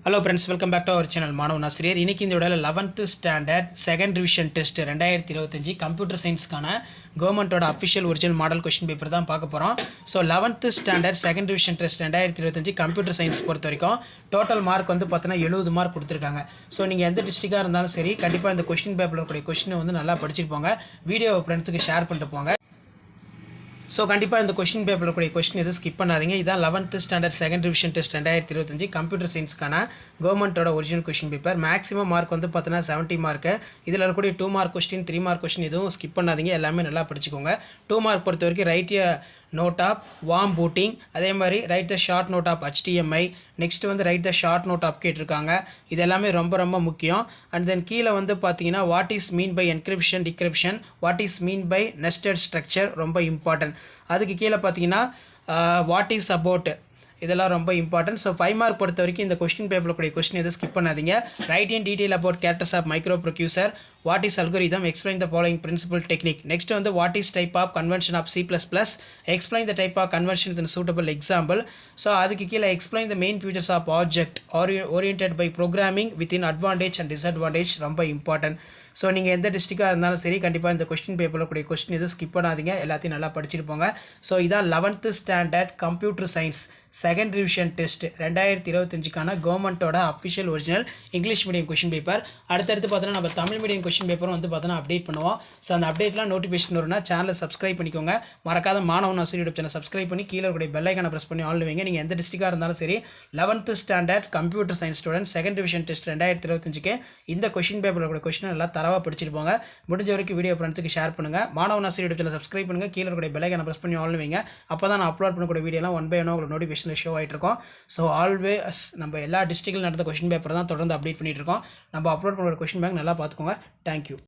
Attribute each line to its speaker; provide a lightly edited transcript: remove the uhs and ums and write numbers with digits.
Speaker 1: Hello friends, welcome back to our channel மாணவன் ஆசிரியர். இன்றைக்கி இந்த விட 11th standard second revision test 2025 computer சயின்ஸ்க்கான கவர்மெண்ட்டோட official original model question paper தான் பார்க்க போகிறோம். So 11th standard second revision test 2025 computer science பொறுத்த வரைக்கும் டோட்டல் மார்க் வந்து பார்த்தீங்கன்னா 70 மார்க் கொடுத்துருக்காங்க. ஸோ நீங்கள் எந்த டிஸ்ட்ரிக்டாக இருந்தாலும் சரி, கண்டிப்பாக இந்த கொஸ்டின் பேப்பரில் இருக்கக்கூடிய கொஸ்டினை வந்து நல்லா படிச்சுட்டு போங்க. வீடியோவை ஃப்ரெண்ட்ஸுக்கு ஷேர் பண்ணிட்டு போங்க. ஸோ கண்டிப்பாக இந்த கொஸ்டின் பேப்பரில் கூடிய கொஸ்டின் எதுவும் ஸ்கிப் பண்ணாதீங்க. இதான் 11th standard second revision test 2025 computer சயின்ஸ்க்கான கவர்மெண்ட்டோட original question paper. Maximum mark வந்து பார்த்தீங்கன்னா 70 மார்க்கு. இதில் இருக்கக்கூடிய 2 மார்க் கொஸ்டின் 3 மார்க் கொஸ்டின் எதுவும் ஸ்கிப் பண்ணாதீங்க. எல்லாமே நல்லா படிச்சுக்கோங்க. 2 மார்க் பொறுத்த வரைக்கும் write note of warm booting, அதே மாதிரி write the short note of HTMI, next வந்து write the short note of கேட்டிருக்காங்க. இது எல்லாமே ரொம்ப ரொம்ப முக்கியம். அண்ட் தென் கீழே வந்து பார்த்தீங்கன்னா what is mean by encryption decryption, what is mean by nested structure, ரொம்ப இம்பார்ட்டன்ட். அதுக்கு கீழே பார்த்தீங்கன்னா வாட் இஸ் அபவுட், இதெல்லாம் ரொம்ப இம்பார்ட்டன்ட். ஸோ 5 மார்க் பொறுத்த வரைக்கும் இந்த கொஸ்டின் பேப்பரில் கூடிய கொஸ்டின் எதுவும் ஸ்கிப் பண்ணாதீங்க. Write in detail about characters of microprocessor, what is algorithm, explain the following principle technique. Next வந்து what is type of conversion of C++, explain the type of conversion with suitable example. So அதுக்கு கீழே explain the main features of object oriented by programming within advantage and disadvantage, ரொம்ப important. So நீங்கள் எந்த டிஸ்ட்ரிக்டாக இருந்தாலும் சரி, கண்டிப்பாக இந்த question பேப்பரில் கூடிய கொஸ்டின் எதுவும் ஸ்கிப் பண்ணாதீங்க. எல்லாத்தையும் நல்லா படிச்சுட்டு போங்க. ஸோ இதான் 11th standard computer science second revision test 2025க்கான கவர்மெண்ட்டோட official original English medium question paper. அடுத்தடுத்து பார்த்தோன்னா நம்ம தமிழ் மீடியம் கொஸ்டின் பேப்பரும் வந்து பார்த்தோன்னா அப்டேட் பண்ணுவோம். ஸோ அந்த அப்டேட்லாம் நோட்டிஃபிகேஷன் வரும்னா சேனலை சப்ஸ்கிரைப் பண்ணிக்கோங்க. மறக்காத மாணவன் ஆசிரியர் யூடியூப் சேனல் சப்ஸ்கிரைப் பண்ணி கீழே கூடிய பெல் ஐக்கானை ப்ரெஸ் பண்ணி ஆல் வைங்க. நீங்கள் எந்த டிஸ்ட்ரிக்டாக இருந்தாலும் சரி, 11th standard computer science student second revision test 2025க்கு இந்த கொஸ்டின் பேப்பரில் கூடிய கொஸ்டின் நல்லா தரவாக படிச்சுட்டு போங்க. முடிஞ்ச வரைக்கும் வீடியோ ஃப்ரெண்ட்ஸுக்கு ஷேர் பண்ணுங்கள். மாணவன் ஆசிரியர் யூடியூப் சேனல் சப்ஸ்கிரைப் பண்ணுங்கள். கீழே கூடிய பெல் ஐக்கானை ப்ரெஸ் பண்ணி ஆல் வைங்க. அப்போ தான் நான் அப்லோட் பண்ணக்கூடிய வீடியோலாம் 1 by 1 உங்களுக்கு நோட்டிஃபிகேஷனில் ஷோ ஆகிட்டு இருக்கும். ஸோ ஆல்வேஸ் நம்ம எல்லா டிஸ்ட்ரிக்டில் நடந்த கொஸ்டின் பேப்பர் தான் தொடர்ந்து அப்டேட் பண்ணிட்டு இருக்கோம். நம்ம அப்லோட் பண்ணுற கொஸ்டின் பேங்க் நல்லா பார்த்துக்கோங்க. தேங்க்யூ.